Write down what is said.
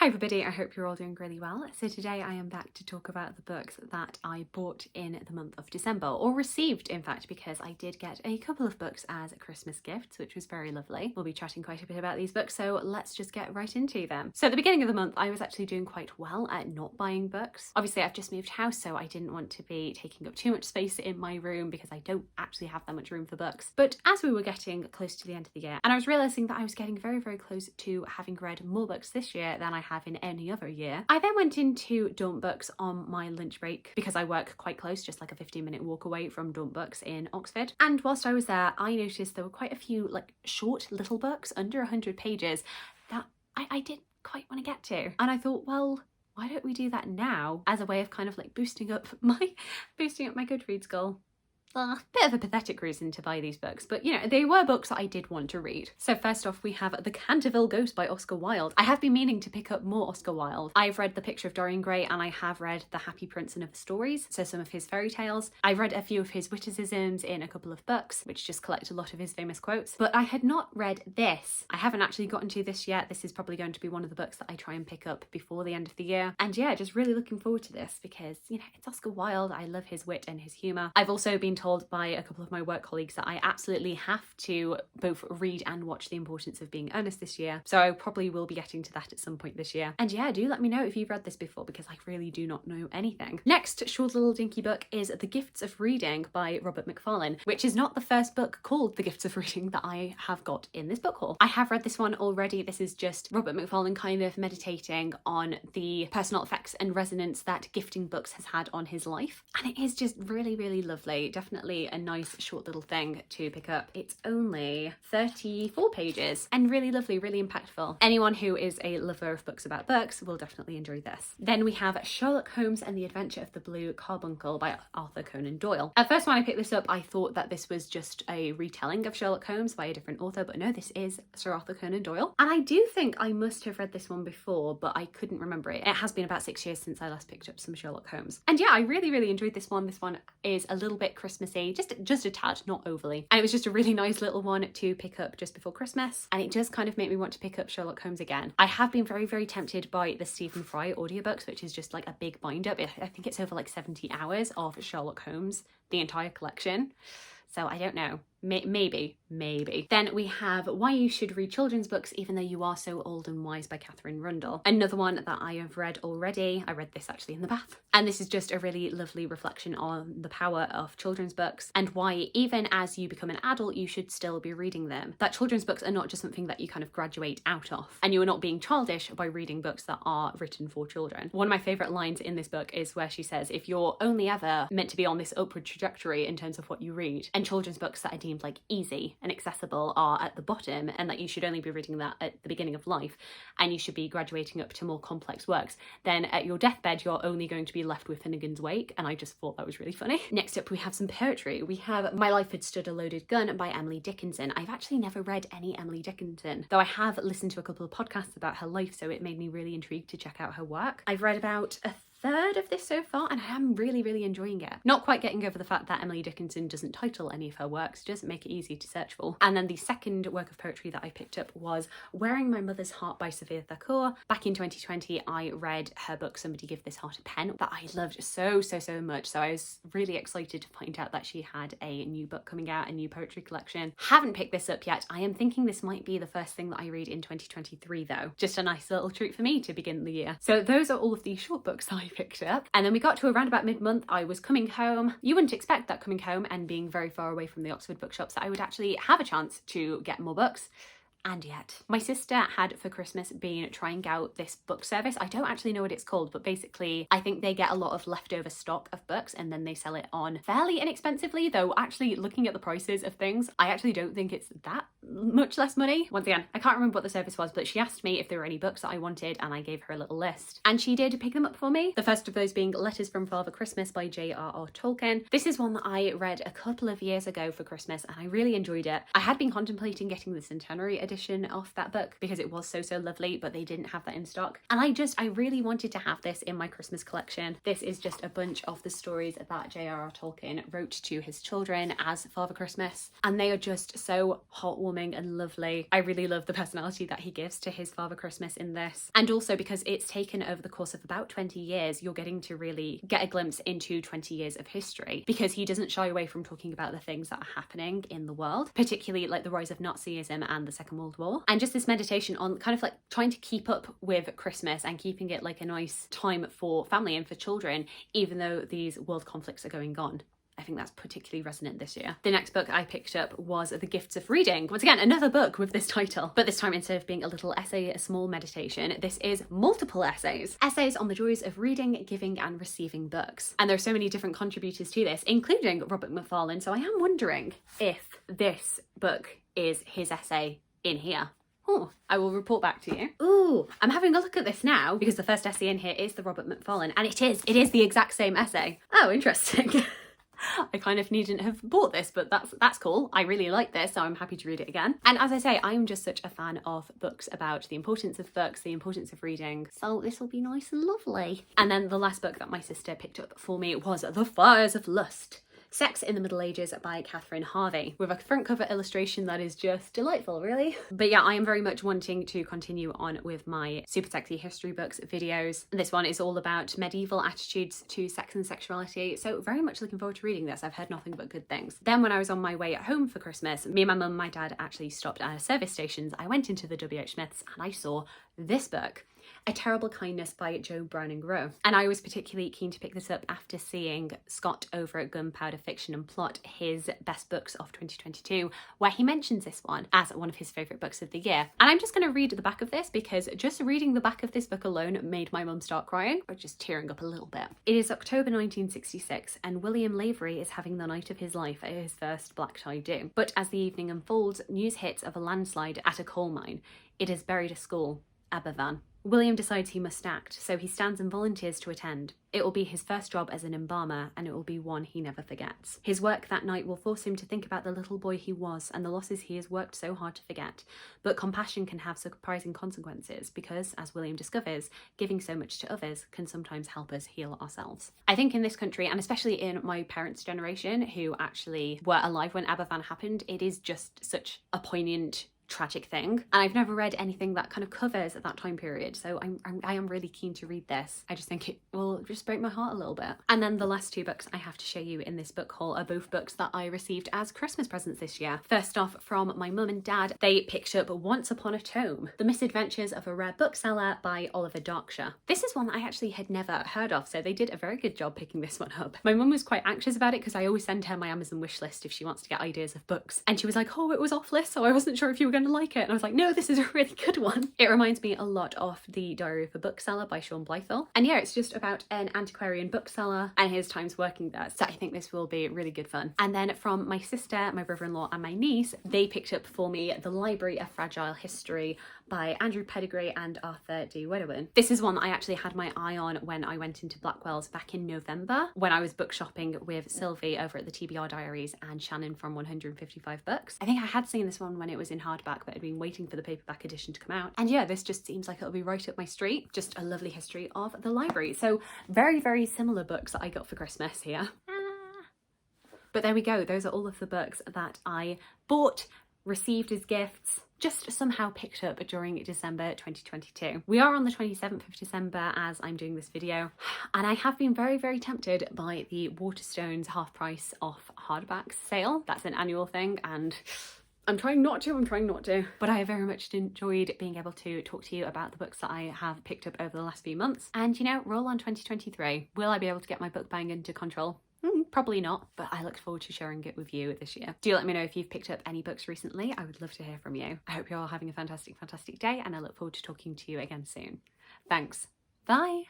Hi everybody, I hope you're all doing really well. So today I am back to talk about the books that I bought in the month of December, or received in fact, because I did get a couple of books as Christmas gifts, which was very lovely. We'll be chatting quite a bit about these books, so let's just get right into them. So at the beginning of the month, I was actually doing quite well at not buying books. Obviously I've just moved house, so I didn't want to be taking up too much space in my room because I don't actually have that much room for books. But as we were getting close to the end of the year, and I was realising that I was getting very, very close to having read more books this year than I have in any other year, I then went into Daunt Books on my lunch break because I work quite close, just like a 15-minute walk away from Daunt Books in Oxford. And whilst I was there, I noticed there were quite a few like short little books under 100 pages that I didn't quite want to get to. And I thought, well, why don't we do that now as a way of kind of like boosting up my Goodreads goal? Bit of a pathetic reason to buy these books, but you know, they were books that I did want to read. So first off, we have The Canterville Ghost by Oscar Wilde. I have been meaning to pick up more Oscar Wilde. I've read The Picture of Dorian Gray and I have read The Happy Prince and Other Stories, so some of his fairy tales. I've read a few of his witticisms in a couple of books, which just collect a lot of his famous quotes, but I had not read this. I haven't actually gotten to this yet. This is probably going to be one of the books that I try and pick up before the end of the year. And yeah, just really looking forward to this because, you know, it's Oscar Wilde. I love his wit and his humour. I've also been told by a couple of my work colleagues that I absolutely have to both read and watch The Importance of Being Earnest this year, so I probably will be getting to that at some point this year. And yeah, do let me know if you've read this before because I really do not know anything. Next short little dinky book is The Gifts of Reading by Robert McFarlane, which is not the first book called The Gifts of Reading that I have got in this book haul. I have read this one already. This is just Robert McFarlane kind of meditating on the personal effects and resonance that gifting books has had on his life, and it is just really, really lovely. Definitely a nice short little thing to pick up. It's only 34 pages and really lovely, really impactful. Anyone who is a lover of books about books will definitely enjoy this. Then we have Sherlock Holmes and the Adventure of the Blue Carbuncle by Arthur Conan Doyle. At first when I picked this up, I thought that this was just a retelling of Sherlock Holmes by a different author, but no, this is Sir Arthur Conan Doyle. And I do think I must have read this one before, but I couldn't remember it. It has been about 6 years since I last picked up some Sherlock Holmes. And yeah, I really, really enjoyed this one. This one is a little bit Christmassy, just a tad, not overly. And it was just a really nice little one to pick up just before Christmas. And it does kind of make me want to pick up Sherlock Holmes again. I have been very, very tempted by the Stephen Fry audiobooks, which is just like a big bind up. I think it's over like 70 hours of Sherlock Holmes, the entire collection. So I don't know. Maybe. Then we have Why You Should Read Children's Books Even Though You Are So Old and Wise by Katherine Rundell. Another one that I have read already. I read this actually in the bath. And this is just a really lovely reflection on the power of children's books and why even as you become an adult, you should still be reading them. That children's books are not just something that you kind of graduate out of. And you are not being childish by reading books that are written for children. One of my favourite lines in this book is where she says, if you're only ever meant to be on this upward trajectory in terms of what you read, and children's books that are deemed like easy and accessible are at the bottom, and that you should only be reading that at the beginning of life and you should be graduating up to more complex works, then at your deathbed you're only going to be left with Finnegan's Wake. And I just thought that was really funny. Next up we have some poetry. We have My Life Had Stood a Loaded Gun by Emily Dickinson. I've actually never read any Emily Dickinson, though I have listened to a couple of podcasts about her life, so it made me really intrigued to check out her work. I've read about a third of this so far and I am really, really enjoying it. Not quite getting over the fact that Emily Dickinson doesn't title any of her works, doesn't make it easy to search for. And then the second work of poetry that I picked up was Wearing My Mother's Heart by Sophia Thakur. Back in 2020 I read her book Somebody Give This Heart a Pen that I loved so much, so I was really excited to find out that she had a new book coming out, a new poetry collection. Haven't picked this up yet. I am thinking this might be the first thing that I read in 2023 though. Just a nice little treat for me to begin the year. So those are all of the short books that I picked up. And then we got to around about mid-month. I was coming home. You wouldn't expect that coming home and being very far away from the Oxford bookshops that I would actually have a chance to get more books. And yet, my sister had for Christmas been trying out this book service. I don't actually know what it's called, but basically I think they get a lot of leftover stock of books and then they sell it on fairly inexpensively, though actually looking at the prices of things, I actually don't think it's that much less money. Once again, I can't remember what the service was, but she asked me if there were any books that I wanted and I gave her a little list. And she did pick them up for me. The first of those being Letters from Father Christmas by J.R.R. Tolkien. This is one that I read a couple of years ago for Christmas and I really enjoyed it. I had been contemplating getting the centenary edition of that book because it was so lovely, but they didn't have that in stock. And I really wanted to have this in my Christmas collection. This is just a bunch of the stories that J.R.R. Tolkien wrote to his children as Father Christmas. And they are just so heartwarming heartwarming and lovely. I really love the personality that he gives to his Father Christmas in this. And also because it's taken over the course of about 20 years, you're getting to really get a glimpse into 20 years of history, because he doesn't shy away from talking about the things that are happening in the world, particularly like the rise of Nazism and the Second World War. And just this meditation on kind of like trying to keep up with Christmas and keeping it like a nice time for family and for children, even though these world conflicts are going on. I think that's particularly resonant this year. The next book I picked up was The Gifts of Reading. Once again, another book with this title, but this time instead of being a little essay, a small meditation, this is multiple essays. Essays on the joys of reading, giving and receiving books. And there are so many different contributors to this, including Robert McFarlane, so I am wondering if this book is his essay in here. Oh, I will report back to you. Ooh, I'm having a look at this now because the first essay in here is the Robert McFarlane, and it is the exact same essay. Oh, interesting. I kind of needn't have bought this, but that's cool. I really like this, so I'm happy to read it again. And as I say, I'm just such a fan of books about the importance of books, the importance of reading, so this will be nice and lovely. And then the last book that my sister picked up for me was The Fires of Lust, Sex in the Middle Ages by Katherine Harvey, with a front cover illustration that is just delightful, really. But yeah, I am very much wanting to continue on with my super sexy history books videos. This one is all about medieval attitudes to sex and sexuality, so very much looking forward to reading this. I've heard nothing but good things. Then when I was on my way at home for Christmas, me and my mum and my dad actually stopped at a service stations. I went into the W.H. Smith's and I saw this book, A Terrible Kindness by Jo Browning Wroe. And I was particularly keen to pick this up after seeing Scott over at Gunpowder Fiction and Plot, his best books of 2022, where he mentions this one as one of his favourite books of the year. And I'm just going to read the back of this because just reading the back of this book alone made my mum start crying, or just tearing up a little bit. It is October 1966 and William Lavery is having the night of his life at his first black tie do. But as the evening unfolds, news hits of a landslide at a coal mine. It has buried a school, Aberfan. William decides he must act, so he stands and volunteers to attend. It will be his first job as an embalmer, and it will be one he never forgets. His work that night will force him to think about the little boy he was and the losses he has worked so hard to forget. But compassion can have surprising consequences because, as William discovers, giving so much to others can sometimes help us heal ourselves. I think in this country, and especially in my parents' generation, who actually were alive when Aberfan happened, it is just such a poignant, tragic thing, and I've never read anything that kind of covers that time period, so I am really keen to read this. I just think it will just break my heart a little bit. And then the last two books I have to show you in this book haul are both books that I received as Christmas presents this year. First off, from my mum and dad, they picked up Once Upon a Tome, The Misadventures of a Rare Bookseller by Oliver Darkshire. This is one I actually had never heard of, so they did a very good job picking this one up. My mum was quite anxious about it because I always send her my Amazon wish list if she wants to get ideas of books, and she was like, oh, it was off list, so I wasn't sure if you were going to like it. And I was like, no, this is a really good one. It reminds me a lot of The Diary of a Bookseller by Sean Blythell. And yeah, it's just about an antiquarian bookseller and his times working there. So I think this will be really good fun. And then from my sister, my brother-in-law and my niece, they picked up for me The Library of Fragile History by Andrew Pettegree and Arthur D. Weduwen. This is one that I actually had my eye on when I went into Blackwell's back in November, when I was book shopping with Sylvie over at the TBR Diaries and Shannon from 155 Books. I think I had seen this one when it was in hardback, but I'd been waiting for the paperback edition to come out. And yeah, this just seems like it'll be right up my street. Just a lovely history of the library. So very, very similar books that I got for Christmas here. But there we go. Those are all of the books that I bought, received as gifts, just somehow picked up during December 2022. We are on the 27th of December as I'm doing this video, and I have been very, very tempted by the Waterstones half price off hardbacks sale. That's an annual thing, and I'm trying not to, but I have very much enjoyed being able to talk to you about the books that I have picked up over the last few months. And you know, roll on 2023. Will I be able to get my book buying under control? Probably not, but I look forward to sharing it with you this year. Do let me know if you've picked up any books recently. I would love to hear from you. I hope you're all having a fantastic, fantastic day, and I look forward to talking to you again soon. Thanks. Bye.